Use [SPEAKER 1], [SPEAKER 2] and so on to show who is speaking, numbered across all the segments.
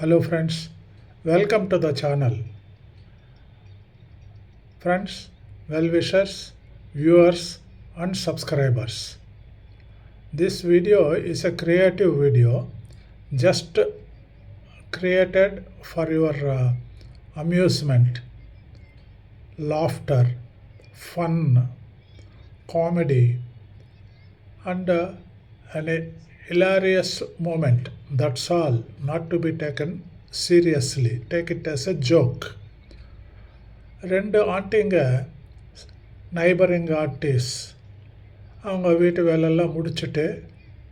[SPEAKER 1] Hello friends, welcome to the channel. Friends, well-wishers, viewers and subscribers. This video is a creative video just created for your amusement, laughter, fun, comedy and an hilarious moment. That's all, not to be taken seriously. Take it as a joke. ரெண்டு ஆண்டிங்க neighbouring ஆர்டிஸ் அவங்க வீட்டு வேலையெல்லாம் முடிச்சுட்டு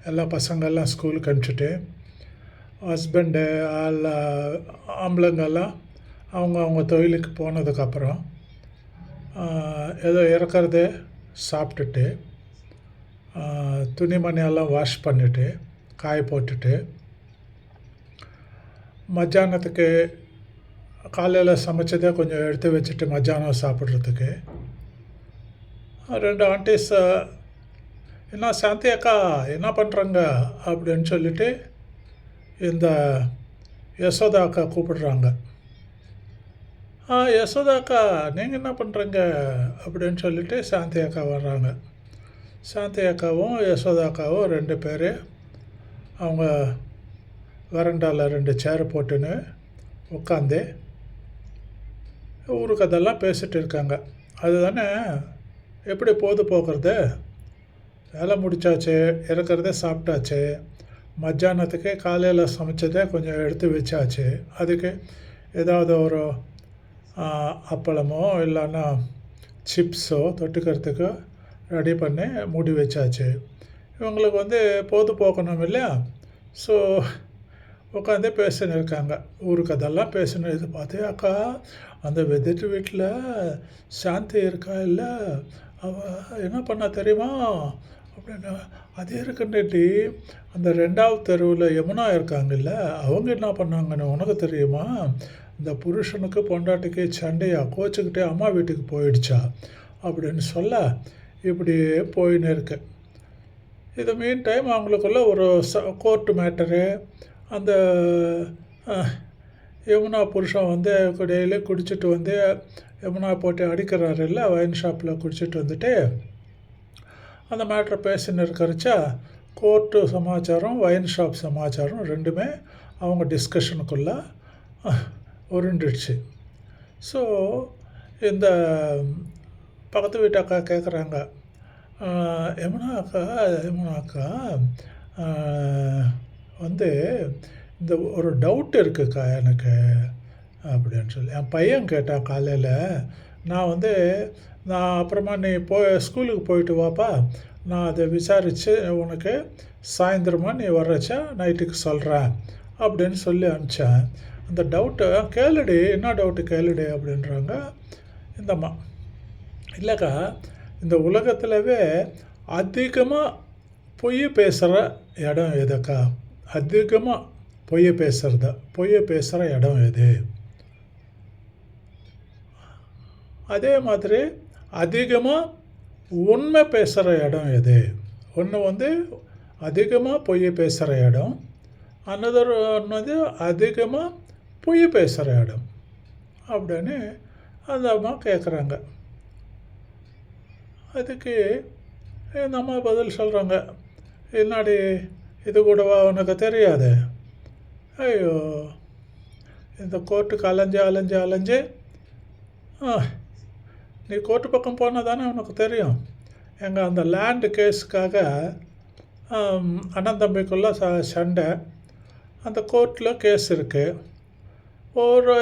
[SPEAKER 1] எல்லாம் பசங்கள்லாம் ஸ்கூலுக்கு அனுப்பிச்சிட்டு husband ஆம்பளைங்கெல்லாம் அவங்க தொழிலுக்கு போனதுக்கப்புறம் ஏதோ இறக்கிறதே சாப்பிட்டுட்டு துணிமணியெல்லாம் வாஷ் பண்ணிவிட்டு காய போட்டுட்டு மத்தியானத்துக்கு காலையில் சமைச்சதே கொஞ்சம் எடுத்து வச்சுட்டு மத்தியானம் சாப்பிட்றதுக்கு ரெண்டு ஆண்டிஸ் என்ன சாந்தி அக்கா என்ன பண்ணுறாங்க அப்படின்னு சொல்லிட்டு இந்த யசோதா அக்கா கூப்பிடுறாங்க. யசோதா அக்கா நீங்கள் என்ன பண்ணுறீங்க அப்படின்னு சொல்லிட்டு சாந்தி அக்கா வர்றாங்க. சாந்தி அக்காவும் யசோதா அக்காவும் ரெண்டு பேர் அவங்க வரண்டாவில் ரெண்டு சேர் போட்டுன்னு உட்காந்து ஊரு கதையெல்லாம் பேசிகிட்டு இருக்காங்க. அதுதானே எப்படி போது போகிறது, வேலை முடித்தாச்சு, இறக்கிறதே சாப்பிட்டாச்சு, மத்தியானத்துக்கு காலையில் சமைச்சதே கொஞ்சம் எடுத்து வச்சாச்சு, அதுக்கு ஏதாவது ஒரு அப்பளமோ இல்லைன்னா சிப்ஸோ தொட்டுக்கிறதுக்கு ரெடி பண்ணி மூடி வச்சாச்சு. இவங்களுக்கு பொது போக்கணும் இல்லையா, ஸோ உட்காந்து பேசின்னு இருக்காங்க. ஊரு கதையெல்லாம் பேசினு இது பார்த்து அக்கா அந்த வெதிட்டு வீட்டில் சாந்தி இருக்கா இல்லை, அவள் என்ன பண்ணா தெரியுமா அப்படின்னு. அது இருக்குன்னுட்டி அந்த ரெண்டாவது தெருவில் யமுனா இருக்காங்கல்ல, அவங்க என்ன பண்ணாங்கன்னு உனக்கு தெரியுமா, இந்த புருஷனுக்கு பொண்டாட்டிக்கு சண்டையா கோச்சிக்கிட்டே அம்மா வீட்டுக்கு போயிடுச்சா அப்படின்னு சொல்ல இப்படியே போயின்னு இருக்கு. இது மீன் டைம் அவங்களுக்குள்ள ஒரு கோர்ட்டு மேட்டரு. அந்த யமுனா புருஷன் டெய்லி குடிச்சிட்டு யமுனா போட்டு அடிக்கிறாரு இல்லை, ஒயின் ஷாப்பில் குடிச்சிட்டு வந்துட்டு அந்த மேட்ரை பேசின்னு இருக்கிறச்சா கோர்ட்டு சமாச்சாரம் ஒயின் ஷாப் சமாச்சாரம் ரெண்டுமே அவங்க டிஸ்கஷனுக்குள்ளே உருண்டுடுச்சு. ஸோ இந்த பக்கத்து வீட்டு அக்கா கேட்குறாங்க, யமுனா அக்கா இந்த ஒரு டவுட் இருக்குக்கா எனக்கு அப்படின்னு சொல்லி என் பையன் கேட்டான் காலையில். நான் அப்புறமா நீ ஸ்கூலுக்கு போயிட்டு வாப்பா, நான் அதை விசாரித்து உனக்கு சாயந்தரமாக நீ வர்றச்சா நைட்டுக்கு சொல்கிறேன் அப்படின்னு சொல்லி அனுப்பிச்சேன். அந்த டவுட்டு கேளுடி, என்ன டவுட்டு கேளுடி அப்படின்றாங்க இந்தம்மா. இல்லைக்கா, இந்த உலகத்திலவே அதிகமாக பொய் பேசுகிற இடம் எதுக்கா, அதிகமாக பொய் பேசுகிற இடம் எது, அதே மாதிரி அதிகமாக உண்மை பேசுகிற இடம் எது. ஒன்று அதிகமாக பொய் பேசுகிற இடம், அனதர் அதிகமாக பொய் பேசுகிற இடம் அப்படின்னு அந்த அம்மா கேட்குறாங்க. அதுக்கு இந்த அம்மா பதில் சொல்கிறாங்க, என்னாடி இது கூடவா உனக்கு தெரியாது, ஐயோ இந்த கோர்ட்டுக்கு அலைஞ்சு நீ கோர்ட்டு பக்கம் போனால் தானே உனக்கு தெரியும். எங்கள் அந்த லேண்டு கேஸுக்காக அண்ணன் தம்பிக்குள்ளே சண்டை, அந்த கோர்ட்டில் கேஸ் இருக்குது.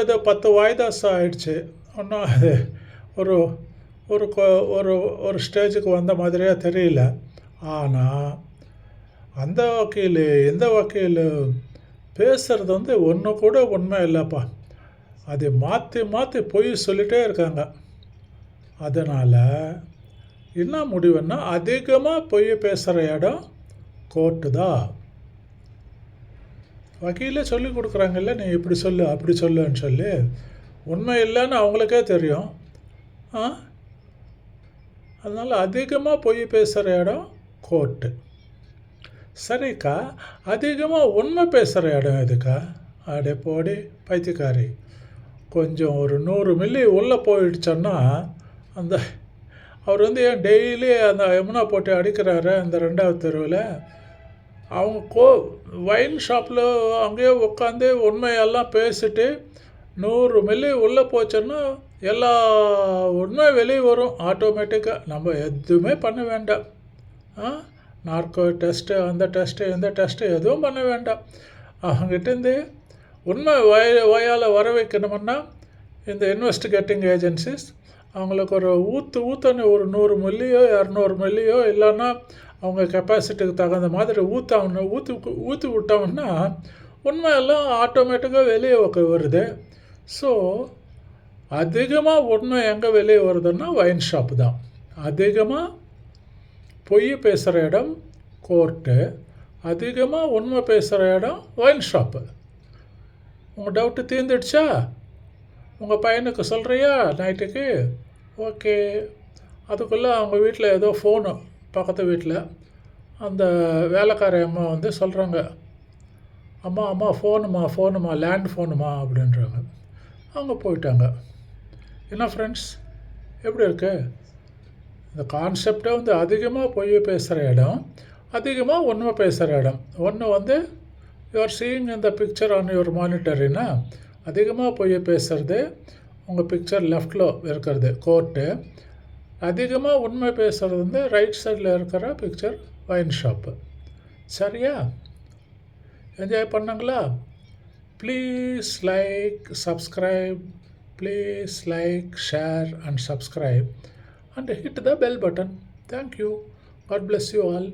[SPEAKER 1] இது 10 வாய்தாஸ் ஆகிடுச்சு. ஒன்றும் அது ஒரு ஒரு ஒரு ஒரு ஸ்டேஜுக்கு வந்த மாதிரியே தெரியல. ஆனால் அந்த வக்கீல் இந்த வக்கீல் பேசுகிறது ஒன்று கூட உண்மை இல்லைப்பா, அதை மாற்றி பொய் சொல்லிகிட்டே இருக்காங்க. அதனால் என்ன முடிவுன்னா அதிகமாக பொய் பேசுகிற இடம் கோர்ட்டு தான். வக்கீலே சொல்லி கொடுக்குறாங்கல்ல, நீ இப்படி சொல்லு அப்படி சொல்லுன்னு சொல்லி, உண்மை இல்லைன்னு அவங்களுக்கே தெரியும். அதனால் அதிகமாக பொய் பேசுகிற இடம் கோர்ட்டு. சரிக்கா, அதிகமாக உண்மை பேசுகிற இடம் எதுக்கா அடே போடி பைத்தியக்காரி. கொஞ்சம் ஒரு 100 மில்லி உள்ளே போயிடுச்சோன்னா அந்த அவர் வந்து ஏன் டெய்லி அந்த யமுனா போட்டு அடிக்கிறாரு அந்த 2வது தெருவில். அவங்க வைன் ஷாப்பில் அங்கேயே உட்காந்து உண்மையெல்லாம் பேசிட்டு 100 மில்லி உள்ளே போச்சுன்னா எல்லா உண்மை வெளியே வரும் ஆட்டோமேட்டிக்காக. நம்ம எதுவுமே பண்ண வேண்டாம். நார்கோ டெஸ்ட்டு, அந்த டெஸ்ட்டு, இந்த டெஸ்ட்டு எதுவும் பண்ண வேண்டாம். அவங்ககிட்டேருந்து உண்மை வாயால் வர வைக்கணுமுன்னா இந்த இன்வெஸ்டிகேட்டிங் ஏஜென்சிஸ் அவங்களுக்கு ஒரு ஊற்றுன்னு ஒரு 100 மில்லியோ 200 மில்லியோ இல்லைன்னா அவங்க கெப்பாசிட்டிக்கு தகுந்த மாதிரி ஊற்றி விட்டோம்னா உண்மையெல்லாம் ஆட்டோமேட்டிக்காக வெளியே வருது. ஸோ அதிகமாக உண்மை எங்கே வெளியே வருதுன்னா வைன் ஷாப்பு தான். அதிகமாக பொய் பேசுகிற இடம் கோர்ட்டு, அதிகமாக உண்மை பேசுகிற இடம் வைன் ஷாப்பு. உங்கள் டவுட்டு தீர்ந்துடுச்சா? உங்கள் பையனுக்கு சொல்கிறியா நைட்டுக்கு? ஓகே. அதுக்குள்ளே அவங்க வீட்டில் ஏதோ ஃபோனு, பக்கத்து வீட்டில் அந்த வேலைக்கார அம்மா வந்து சொல்கிறாங்க, அம்மா ஃபோனுமா லேண்ட் ஃபோனுமா அப்படின்றாங்க. அவங்க போயிட்டாங்க. என்ன ஃப்ரெண்ட்ஸ், எப்படி இருக்கு இந்த கான்செப்டே? வந்து அதிகமாக பொய் பேசுகிற இடம், அதிகமாக உண்மை பேசுகிற இடம். ஒன்று வந்து யூஆர் சீயிங் இந்த பிக்சர் ஆன் யுவர் மானிட்டரின்னா அதிகமாக பொய் பேசுகிறது உங்கள் பிக்சர் லெஃப்டில் இருக்கிறது கோர்ட்டு, அதிகமாக உண்மை பேசுகிறது வந்து ரைட் சைடில் இருக்கிற பிக்சர் வைன் ஷாப்பு. சரியா? என்ஜாய் பண்ணுங்களா? Please like, subscribe, please like, share and subscribe and hit the bell button. Thank you. God bless you all.